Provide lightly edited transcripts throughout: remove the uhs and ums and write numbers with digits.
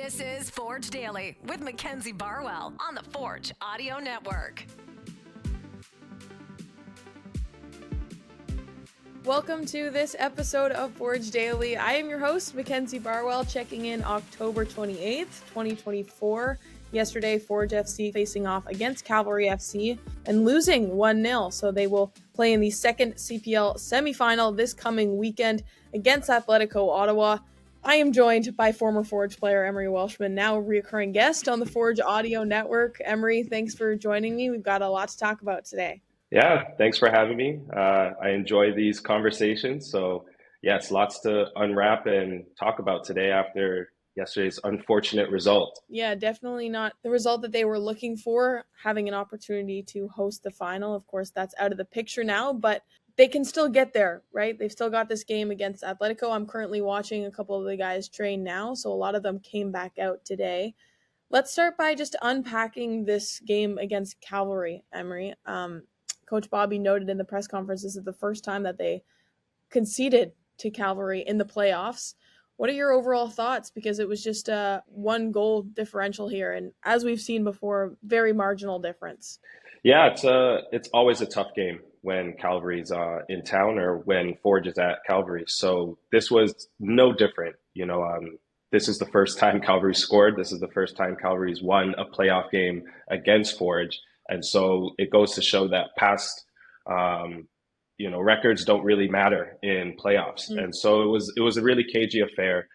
This is Forge Daily with Mackenzie Barwell on the Forge Audio Network. Welcome to this episode of Forge Daily. I am your host, Mackenzie Barwell, checking in October 28th, 2024. Yesterday, Forge FC facing off against Cavalry FC and losing 1-0. So they will play in the second CPL Semi-Final this coming weekend against Atlético Ottawa. I am joined by former Forge player Emery Welshman, now a recurring guest on the Forge Audio Network. Emery, thanks for joining me. We've got a lot to talk about today. Yeah, thanks for having me. I enjoy these conversations. So, yes, lots to unwrap and talk about today after yesterday's unfortunate result. Yeah, definitely not the result that they were looking for, having an opportunity to host the final. Of course, that's out of the picture now, but they can still get there, right? They've still got this game against Atlético. I'm currently watching a couple of the guys train now, so a lot of them came back out today. Let's start by just unpacking this game against Cavalry, Emery. Coach Bobby noted in the press conference this is the first time that they conceded to Cavalry in the playoffs. What are your overall thoughts? Because it was just a one goal differential here, and as we've seen before, very marginal difference. Yeah, it's always a tough game when Calvary's in town or when Forge is at Calvary. So this was no different. This is the first time Calvary scored. This is the first time Calvary's won a playoff game against Forge. And so it goes to show that past, records don't really matter in playoffs. Mm-hmm. And so it was a really cagey affair.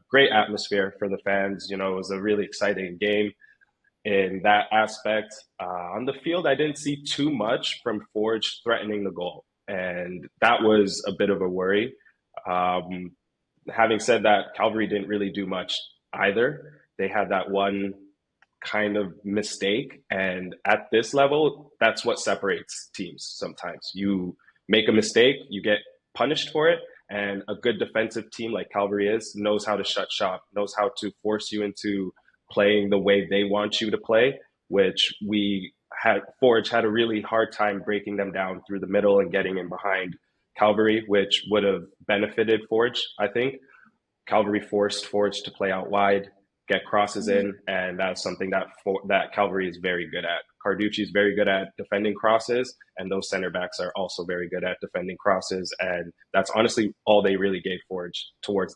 Great atmosphere for the fans. It was a really exciting game in that aspect. On the field, I didn't see too much from Forge threatening the goal. And that was a bit of a worry. Having said that, Calvary didn't really do much either. They had that one kind of mistake, and at this level, that's what separates teams. Sometimes you make a mistake, you get punished for it, and a good defensive team like Cavalry knows how to shut shop, knows how to force you into playing the way they want you to play, which Forge had a really hard time breaking them down through the middle and getting in behind Cavalry, which would have benefited Forge. I think Cavalry forced Forge to play out wide, get crosses in, and that's something that Cavalry is very good at. Carducci is very good at defending crosses, and those center backs are also very good at defending crosses, and that's honestly all they really gave Forge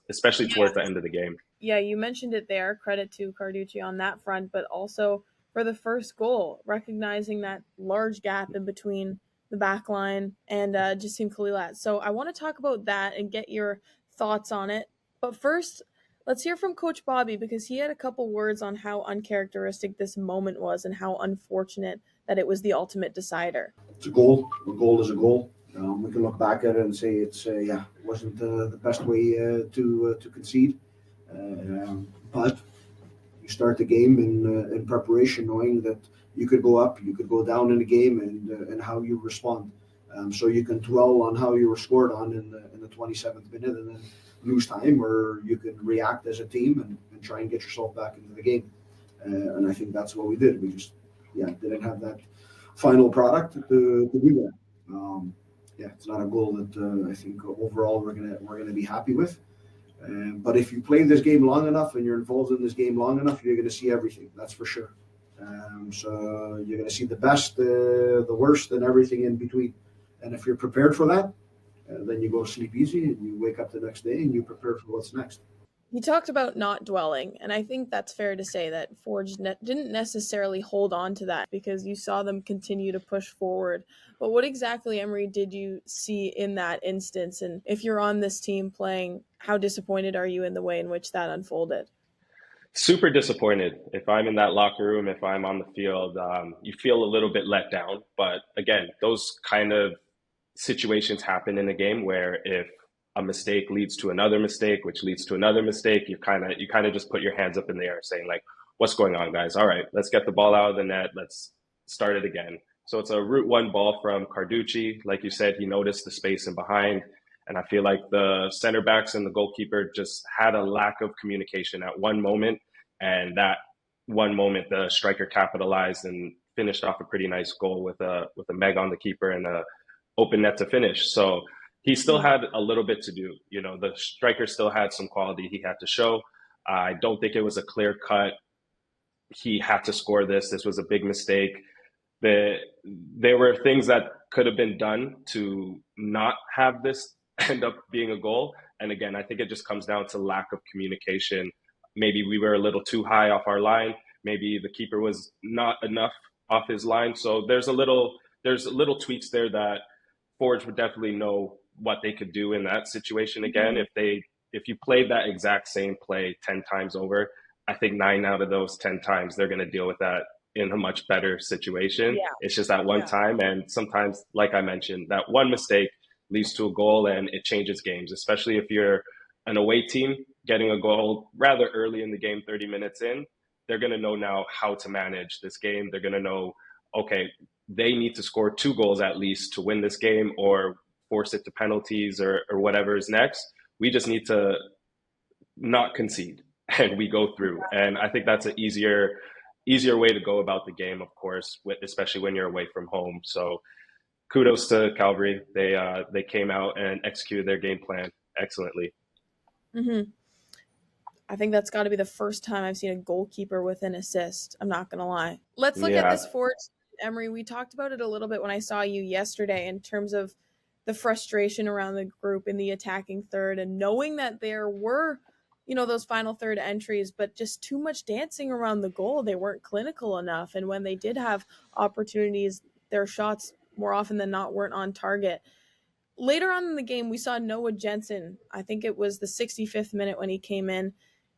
especially towards the end of the game. Yeah, you mentioned it there. Credit to Carducci on that front, but also for the first goal, recognizing that large gap in between the back line and Jassim Khalilat. So I want to talk about that and get your thoughts on it. But first, let's hear from Coach Bobby, because he had a couple words on how uncharacteristic this moment was and how unfortunate that it was the ultimate decider. It's a goal. A goal is a goal. We can look back at it and say it wasn't the best way to concede. But you start the game in preparation, knowing that you could go up, you could go down in the game, and how you respond. So you can dwell on how you were scored on in the 27th minute and then lose time, or you can react as a team and try and get yourself back into the game. And I think that's what we did. We just didn't have that final product to do that. It's not a goal that I think overall we're gonna be happy with. But if you play this game long enough and you're involved in this game long enough, you're gonna see everything. That's for sure. So you're gonna see the best, the worst, and everything in between. And if you're prepared for that, then you go sleep easy and you wake up the next day and you prepare for what's next. He talked about not dwelling, and I think that's fair to say that Forge didn't necessarily hold on to that because you saw them continue to push forward. But what exactly, Emery, did you see in that instance? And if you're on this team playing, how disappointed are you in the way in which that unfolded? Super disappointed. If I'm in that locker room, if I'm on the field, you feel a little bit let down. But again, those kind of situations happen in a game where if a mistake leads to another mistake, which leads to another mistake, you kind of just put your hands up in the air saying like, what's going on, guys? All right, let's get the ball out of the net. Let's start it again. So it's a route one ball from Carducci. Like you said, he noticed the space in behind. And I feel like the center backs and the goalkeeper just had a lack of communication at one moment. And that one moment, the striker capitalized and finished off a pretty nice goal with a meg on the keeper and a open net to finish. So he still had a little bit to do. The striker still had some quality he had to show. I don't think it was a clear cut. He had to score this. This was a big mistake. There were things that could have been done to not have this end up being a goal. And again, I think it just comes down to lack of communication. Maybe we were a little too high off our line. Maybe the keeper was not enough off his line. So there's little tweaks there that Forge would definitely know what they could do in that situation again. If you played that exact same play 10 times over, I think 9 out of those 10 times they're going to deal with that in a much better situation. Yeah. It's just that one time. And sometimes, like I mentioned, that one mistake leads to a goal and it changes games, especially if you're an away team getting a goal rather early in the game, 30 minutes in. They're going to know now how to manage this game. They're going to know, okay, they need to score 2 goals at least to win this game or force it to penalties or whatever is next. We just need to not concede and we go through. And I think that's an easier way to go about the game, of course, especially when you're away from home. So kudos to Cavalry. They came out and executed their game plan excellently. Mm-hmm. I think that's got to be the first time I've seen a goalkeeper with an assist. I'm not going to lie. Let's look at this Forge, Emery. We talked about it a little bit when I saw you yesterday in terms of the frustration around the group in the attacking third and knowing that there were, those final third entries, but just too much dancing around the goal. They weren't clinical enough. And when they did have opportunities, their shots more often than not weren't on target. Later on in the game, we saw Noah Jensen. I think it was the 65th minute when he came in.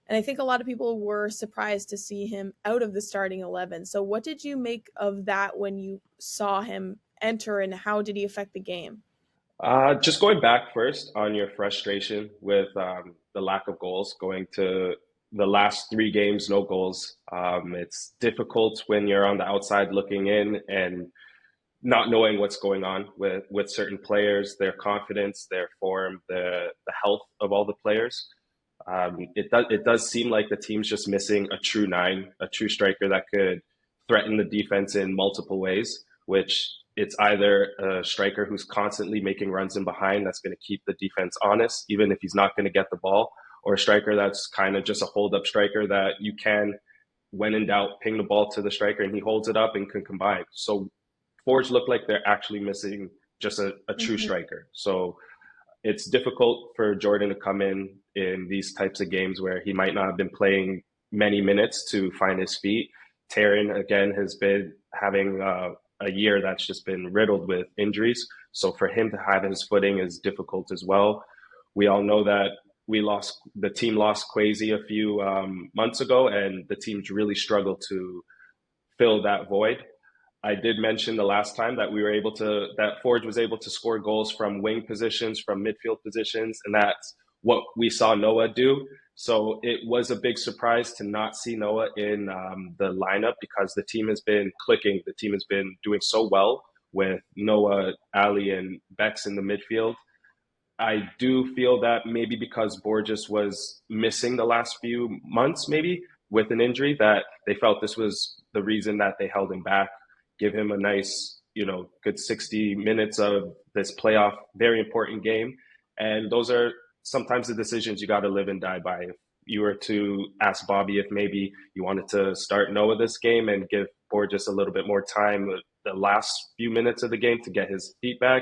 And I think a lot of people were surprised to see him out of the starting 11. So what did you make of that when you saw him enter and how did he affect the game? Just going back first on your frustration with the lack of goals, going to the last 3 games, no goals. It's difficult when you're on the outside looking in and not knowing what's going on with certain players, their confidence, their form, the health of all the players. It does seem like the team's just missing a true 9, a true striker that could threaten the defense in multiple ways, which it's either a striker who's constantly making runs in behind that's going to keep the defense honest, even if he's not going to get the ball, or a striker that's kind of just a hold-up striker that you can, when in doubt, ping the ball to the striker and he holds it up and can combine. So Forge look like they're actually missing just a true striker. So it's difficult for Jordan to come in these types of games where he might not have been playing many minutes to find his feet. Taryn, again, has been having a year that's just been riddled with injuries. So for him to have his footing is difficult as well. We all know that the team lost Kwesi a few months ago, and the team's really struggled to fill that void. I did mention the last time that that Forge was able to score goals from wing positions, from midfield positions, and that's what we saw Noah do. So it was a big surprise to not see Noah in the lineup because the team has been clicking. The team has been doing so well with Noah, Ali, and Bex in the midfield. I do feel that maybe because Borges was missing the last few months, maybe with an injury, that they felt this was the reason that they held him back. Give him a nice, good 60 minutes of this playoff, very important game. And those are sometimes the decisions you got to live and die by. If you were to ask Bobby if maybe you wanted to start Noah this game and give Borges a little bit more time, the last few minutes of the game to get his feet back,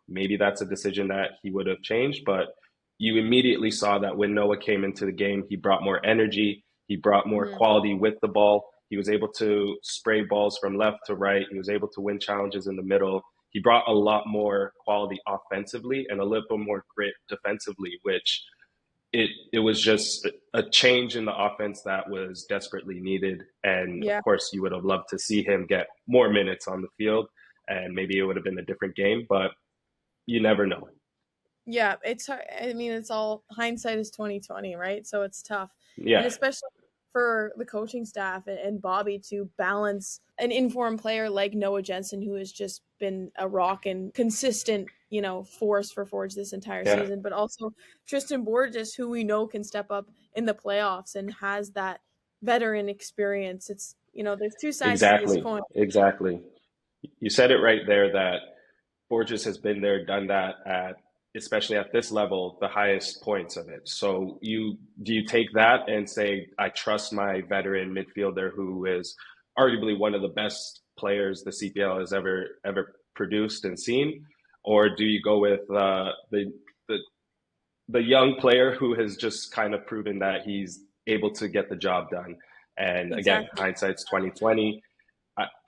maybe that's a decision that he would have changed. But you immediately saw that when Noah came into the game, he brought more energy, he brought more quality with the ball. He was able to spray balls from left to right. He was able to win challenges in the middle. He brought a lot more quality offensively and a little more grit defensively, which it was just a change in the offense that was desperately needed. And of course, you would have loved to see him get more minutes on the field, and maybe it would have been a different game, but you never know. Yeah, it's all hindsight is 2020, right? So it's tough. Yeah. And especially for the coaching staff and Bobby to balance an informed player like Noah Jensen, who has just been a rock and consistent, force for Forge this entire season, but also Tristan Borges, who we know can step up in the playoffs and has that veteran experience. It's, there's two sides to this coin. Exactly. You said it right there that Borges has been there, done that at especially at this level, the highest points of it. So do you take that and say, I trust my veteran midfielder who is arguably one of the best players the CPL has ever produced and seen, or do you go with the young player who has just kind of proven that he's able to get the job done? And again, Exactly. hindsight's 2020.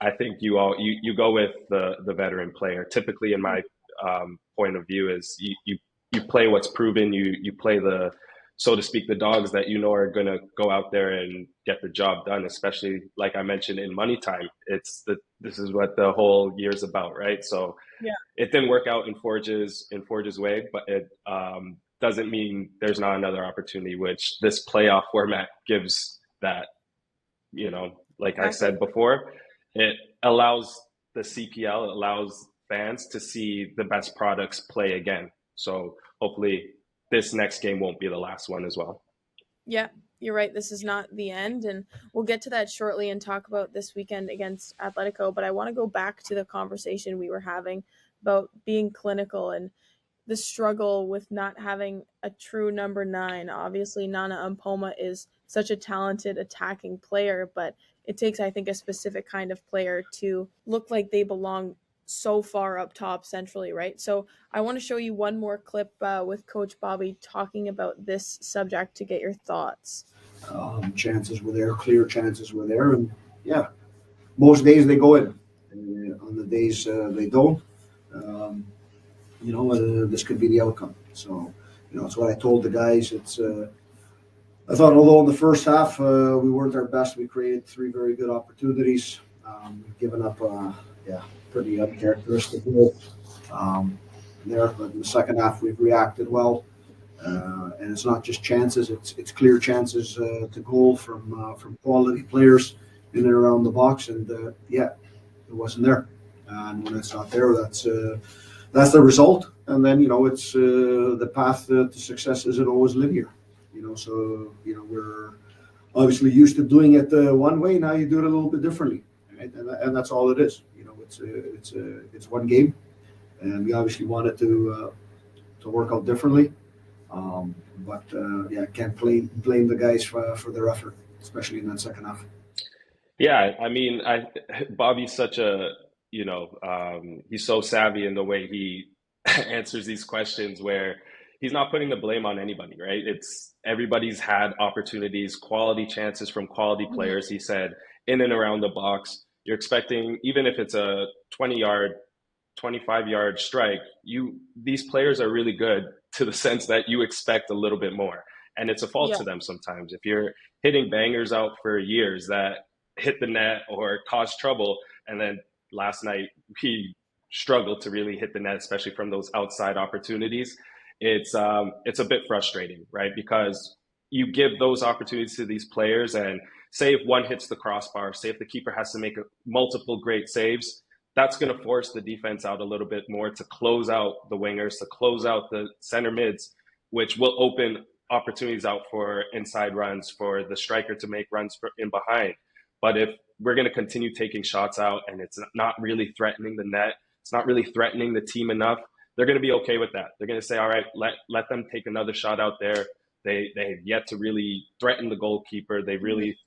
I think you go with the veteran player. Typically, in my point of view, is you play what's proven. You play the, so to speak, the dogs that you know are going to go out there and get the job done. Especially like I mentioned in money time, this is what the whole year's about, right? So Yeah. it didn't work out in Forge's way, but it doesn't mean there's not another opportunity, which this playoff format gives that. Like I said before, it allows the CPL, it allows fans to see the best products play again. So hopefully this next game won't be the last one as well. Yeah, you're right. This is not the end, and we'll get to that shortly and talk about this weekend against Atletico. But I want to go back to the conversation we were having about being clinical and the struggle with not having a true number 9. Obviously, Nana Ampoma is such a talented attacking player, but it takes, I think, a specific kind of player to look like they belong so far up top centrally, right? So I want to show you one more clip with Coach Bobby talking about this subject to get your thoughts. Chances were there, clear chances were there, and yeah, most days they go in. On the days they don't, this could be the outcome. So, it's what I told the guys. I thought, although in the first half we weren't our best, we created 3 very good opportunities. We've given up, pretty uncharacteristic goal there. But in the second half, we've reacted well, and it's not just chances; it's clear chances to goal from quality players in and around the box, and it wasn't there. And when it's not there, that's the result. And then it's the path to success isn't always linear. So we're obviously used to doing it one way. Now you do it a little bit differently, right? And that's all it is. It's one game, and we obviously wanted to work out differently. Can't blame the guys for their effort, especially in that second half. Yeah, I mean, Bobby's such a he's so savvy in the way he answers these questions, where he's not putting the blame on anybody, right? It's everybody's had opportunities, quality chances from quality players. He said in and around the box, you're expecting, even if it's a 20-yard, 25-yard strike, these players are really good to the sense that you expect a little bit more. And it's a fault to them sometimes. If you're hitting bangers out for years that hit the net or cause trouble, and then last night he struggled to really hit the net, especially from those outside opportunities, it's a bit frustrating, right? Because you give those opportunities to these players, and say if one hits the crossbar, say if the keeper has to make multiple great saves, that's going to force the defense out a little bit more to close out the wingers, to close out the center mids, which will open opportunities out for inside runs, for the striker to make runs in behind. But if we're going to continue taking shots out and it's not really threatening the net, it's not really threatening the team enough, they're going to be okay with that. They're going to say, all right, let them take another shot out there. They have yet to really threaten the goalkeeper. They really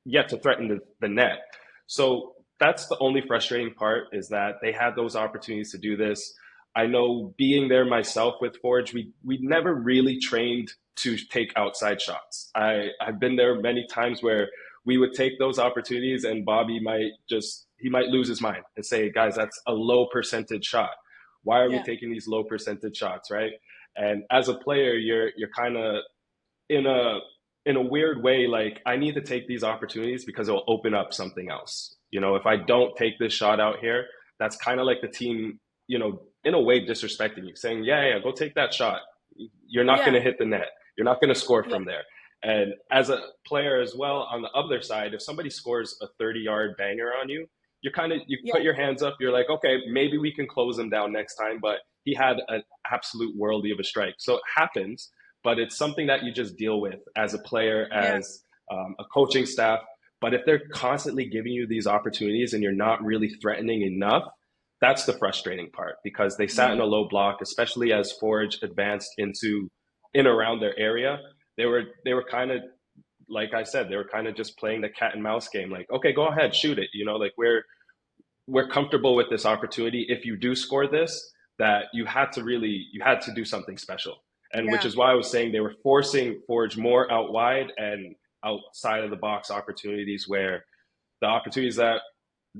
yet to threaten the net. So that's the only frustrating part, is that they had those opportunities to do this. I know, being there myself with Forge, we never really trained to take outside shots. I've been there many times where we would take those opportunities and Bobby might lose his mind and say, guys, that's a low percentage shot. Why are we taking these low percentage shots, right? And as a player, you're kind of in a weird way, like, I need to take these opportunities because it will open up something else. If I don't take this shot out here, that's kind of like the team, in a way disrespecting you, saying, yeah, go take that shot. You're not going to hit the net. You're not going to score from there. And as a player as well, on the other side, if somebody scores a 30-yard banger on you, you put your hands up. You're like, okay, maybe we can close him down next time. But he had an absolute worldie of a strike. So it happens, but it's something that you just deal with as a player, as a coaching staff. But if they're constantly giving you these opportunities and you're not really threatening enough, that's the frustrating part, because they sat in a low block, especially as Forge advanced in around their area. They were kind of, like I said, they were kind of just playing the cat and mouse game. Like, okay, go ahead, shoot it. Like we're comfortable with this opportunity. If you do score this, that you had to do something special. And which is why I was saying they were forcing Forge more out wide and outside of the box opportunities, where the opportunities that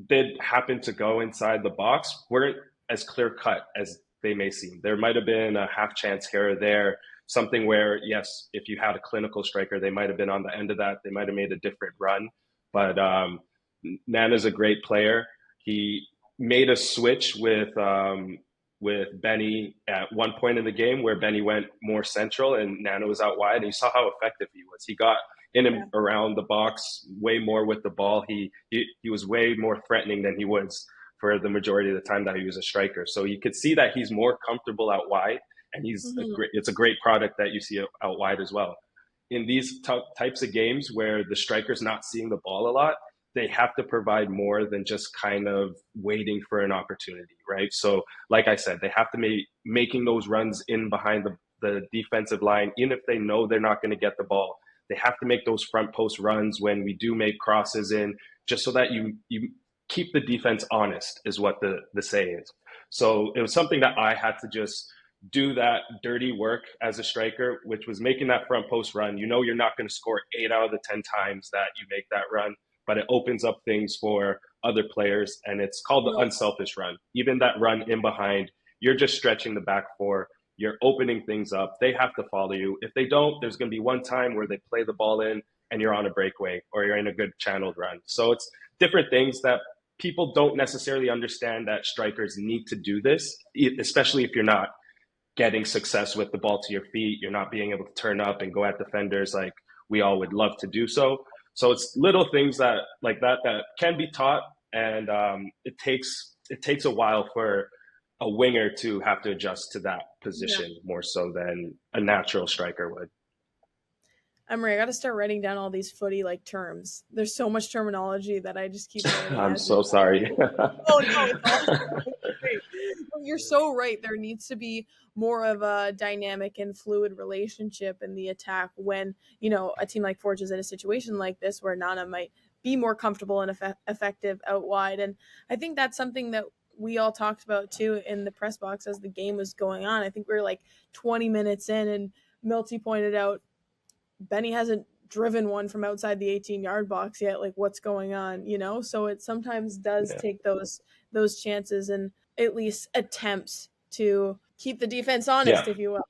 did happen to go inside the box weren't as clear cut as they may seem. There might have been a half chance here or there, something where, yes, if you had a clinical striker, they might have been on the end of that. They might have made a different run. But Nana's a great player. He made a switch with Benny at one point in the game where Benny went more central and Nana was out wide. And you saw how effective he was. He got in and around the box way more with the ball. He was way more threatening than he was for the majority of the time that he was a striker. So you could see that he's more comfortable out wide, and it's a great product that you see out wide as well. In these types of games where the striker's not seeing the ball a lot, they have to provide more than just kind of waiting for an opportunity, right? So like I said, they have to making those runs in behind the defensive line, even if they know they're not going to get the ball. They have to make those front post runs when we do make crosses in, just so that you keep the defense honest, is what the say is. So it was something that I had to just do that dirty work as a striker, which was making that front post run. You're not going to score 8 out of the 10 times that you make that run, but it opens up things for other players, and it's called the unselfish run. Even that run in behind, you're just stretching the back four. You're opening things up. They have to follow you. If they don't, there's going to be one time where they play the ball in and you're on a breakaway or you're in a good channeled run. So it's different things that people don't necessarily understand, that strikers need to do this, especially if you're not getting success with the ball to your feet. You're not being able to turn up and go at defenders like we all would love to do so. So it's little things that can be taught, and it takes a while for a winger to have to adjust to that position more so than a natural striker would. Emery, I got to start writing down all these footy terms. There's so much terminology that I just keep learning. I'm so sorry. Oh no, it's awesome. You're so right. There needs to be more of a dynamic and fluid relationship in the attack when, a team like Forge is in a situation like this where Nana might be more comfortable and effective out wide. And I think that's something that we all talked about too in the press box as the game was going on. I think we were 20 minutes in, and Milty pointed out Benny hasn't driven one from outside the 18-yard box yet. What's going on, So it sometimes does take those chances and at least attempts to keep the defense honest, if you will.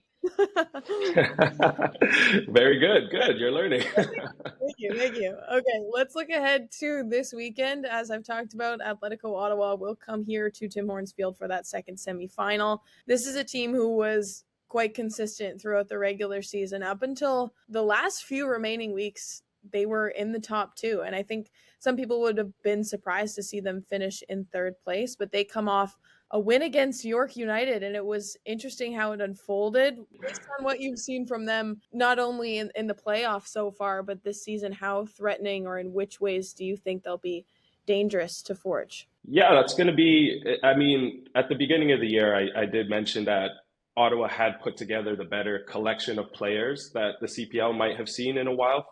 Very good. You're learning. Thank you. Okay, let's look ahead to this weekend. As I've talked about, Atlético Ottawa will come here to Tim Hortons Field for that second semi-final. This is a team who was quite consistent throughout the regular season. Up until the last few remaining weeks, they were in the top two. And I think some people would have been surprised to see them finish in third place, but they come off a win against York United, and it was interesting how it unfolded. Based on what you've seen from them, not only in the playoffs so far, but this season, how threatening or in which ways do you think they'll be dangerous to Forge? Yeah, that's going to be, at the beginning of the year, I did mention that Ottawa had put together the better collection of players that the CPL might have seen in a while,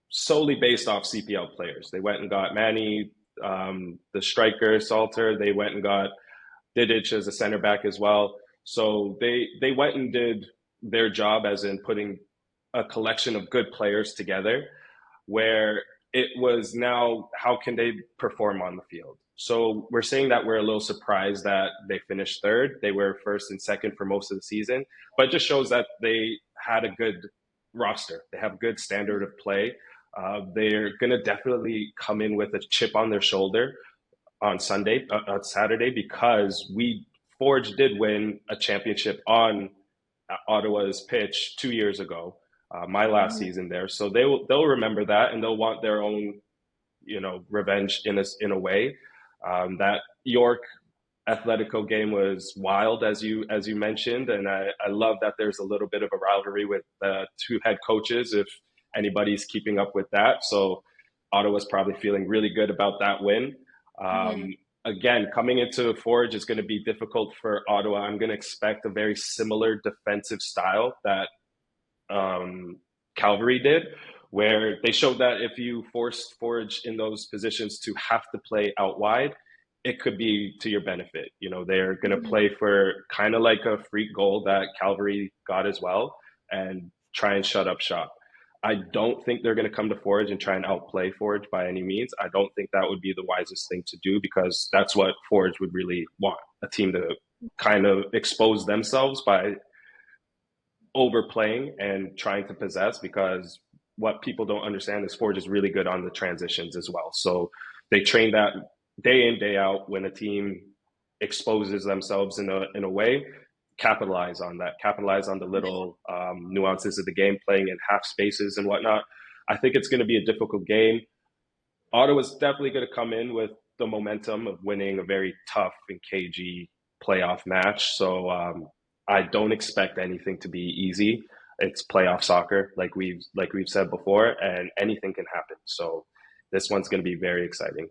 solely based off CPL players. They went and got Manny, the striker, Salter. They went and got Didic as a center back as well. So they went and did their job, as in putting a collection of good players together, where it was now, how can they perform on the field? So we're saying that we're a little surprised that they finished third. They were first and second for most of the season, but it just shows that they had a good roster. They have good standard of play. They're going to definitely come in with a chip on their shoulder on Saturday, because Forge did win a championship on Ottawa's pitch 2 years ago, my last season there. So they'll remember that, and they'll want their own, revenge in a way. That York Atletico game was wild, as you mentioned, and I love that there's a little bit of a rivalry with the two head coaches, if anybody's keeping up with that. So Ottawa's probably feeling really good about that win. again, coming into Forge is going to be difficult for Ottawa. I'm going to expect a very similar defensive style that Cavalry did, where they showed that if you forced Forge in those positions to have to play out wide, it could be to your benefit. They're going to play for kind of like a freak goal that Cavalry got as well and try and shut up shop. I don't think they're going to come to Forge and try and outplay Forge by any means. I don't think that would be the wisest thing to do, because that's what Forge would really want, a team to kind of expose themselves by overplaying and trying to possess, because what people don't understand is Forge is really good on the transitions as well. So they train that day in, day out. When a team exposes themselves in a way, capitalize on that, capitalize on the little nuances of the game, playing in half spaces and whatnot. I think it's going to be a difficult game. Ottawa's definitely going to come in with the momentum of winning a very tough and cagey playoff match. So I don't expect anything to be easy. It's playoff soccer, like we've said before, and anything can happen. So this one's going to be very exciting.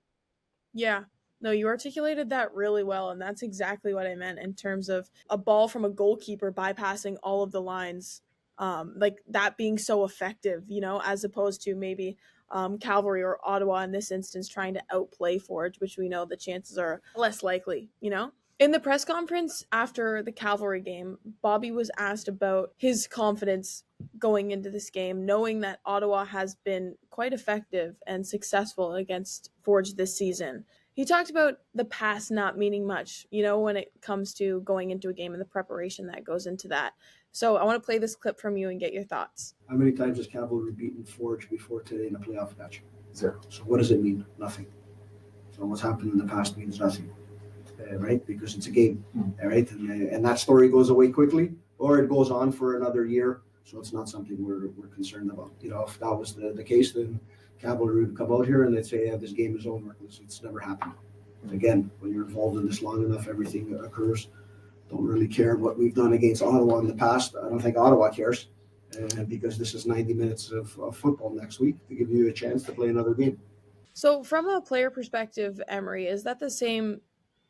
Yeah. No, you articulated that really well, and that's exactly what I meant in terms of a ball from a goalkeeper bypassing all of the lines, like that being so effective, as opposed to maybe Cavalry or Ottawa in this instance trying to outplay Forge, which we know the chances are less likely, In the press conference after the Cavalry game, Bobby was asked about his confidence going into this game, knowing that Ottawa has been quite effective and successful against Forge this season. He talked about the past not meaning much, when it comes to going into a game and the preparation that goes into that. So I want to play this clip from you and get your thoughts. How many times has Cavalry beaten Forge before today in a playoff match? 0. So what does it mean? Nothing. So what's happened in the past means nothing, right? Because it's a game, right? And that story goes away quickly, or it goes on for another year. So it's not something we're concerned about. If that was the case, then Cavalry would come out here and they'd say, yeah, this game is over. It's never happened. Again, when you're involved in this long enough, everything occurs. Don't really care what we've done against Ottawa in the past. I don't think Ottawa cares, because this is 90 minutes of football next week to give you a chance to play another game. So from a player perspective, Emery, is that the same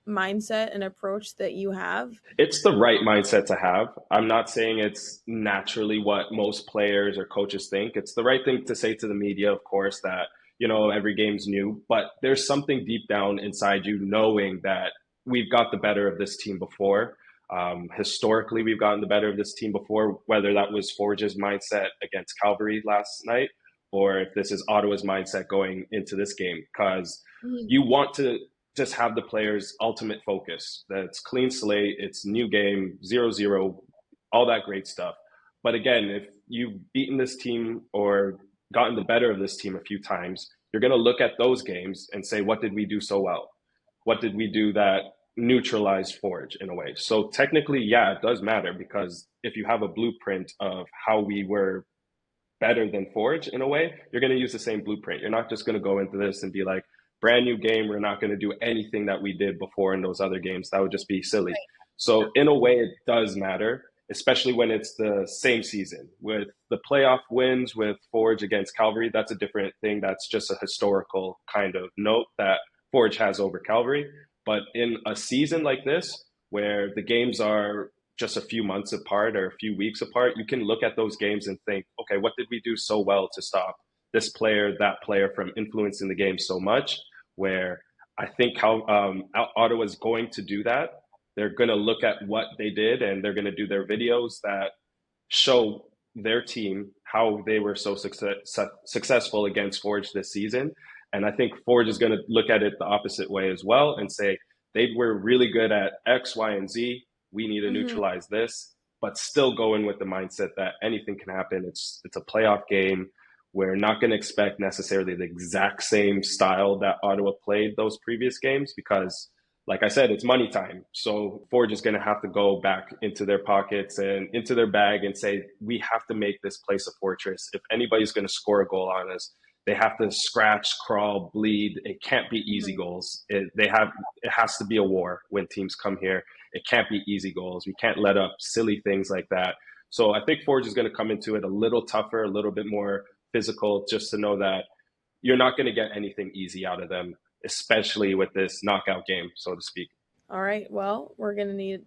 mindset and approach that you have? It's the right mindset to have. I'm not saying it's naturally what most players or coaches think. It's the right thing to say to the media, of course, that, every game's new, but there's something deep down inside you knowing that we've got the better of this team before. Historically, we've gotten the better of this team before, whether that was Forge's mindset against Cavalry last night, or if this is Ottawa's mindset going into this game, because you want to just have the players' ultimate focus. That's clean slate, it's new game, 0-0, all that great stuff. But again, if you've beaten this team or gotten the better of this team a few times, you're going to look at those games and say, what did we do so well? What did we do that neutralized Forge in a way? So technically, yeah, it does matter, because if you have a blueprint of how we were better than Forge in a way, you're going to use the same blueprint. You're not just going to go into this and be like, brand new game, we're not going to do anything that we did before in those other games. That would just be silly. Right. So in a way, it does matter, especially when it's the same season. With the playoff wins with Forge against Cavalry, that's a different thing. That's just a historical kind of note that Forge has over Cavalry. But in a season like this, where the games are just a few months apart or a few weeks apart, you can look at those games and think, okay, what did we do so well to stop this player, that player from influencing the game so much? Where I think how Ottawa's going to do that. They're going to look at what they did, and they're going to do their videos that show their team how they were so successful against Forge this season. And I think Forge is going to look at it the opposite way as well and say, they were really good at X, Y, and Z. We need to neutralize this, but still go in with the mindset that anything can happen. It's a playoff game. We're not going to expect necessarily the exact same style that Ottawa played those previous games, because, like I said, it's money time. So Forge is going to have to go back into their pockets and into their bag and say, we have to make this place a fortress. If anybody's going to score a goal on us, they have to scratch, crawl, bleed. It can't be easy goals. It has to be a war when teams come here. It can't be easy goals. We can't let up silly things like that. So I think Forge is going to come into it a little tougher, a little bit more physical, just to know that you're not going to get anything easy out of them. especially with this knockout game, so to speak. All right. Well, we're going to need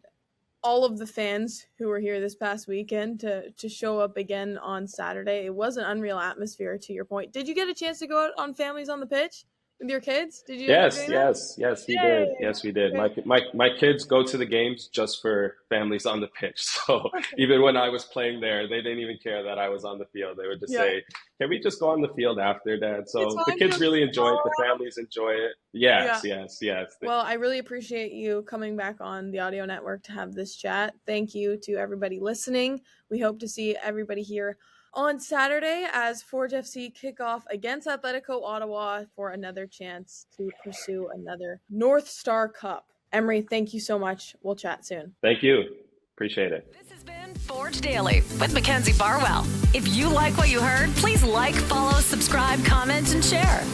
all of the fans who were here this past weekend to show up again on Saturday. It was an unreal atmosphere, to your point. Did you get a chance to go out on Families on the Pitch with your kids? Did you? Yes, we did. Yes, we did. Okay. My kids go to the games just for Families on the Pitch. So even when I was playing there, they didn't even care that I was on the field. They would just say, "Can we just go on the field after, Dad?" So the kids really enjoy it. The families enjoy it. Yes. Well, I really appreciate you coming back on the Audio Network to have this chat. Thank you to everybody listening. We hope to see everybody here on Saturday as Forge FC kick off against Atlético Ottawa for another chance to pursue another North Star Cup. Emery, thank you so much. We'll chat soon. Thank you. Appreciate it. This has been Forge Daily with Mackenzie Barwell. If you like what you heard, please like, follow, subscribe, comment, and share.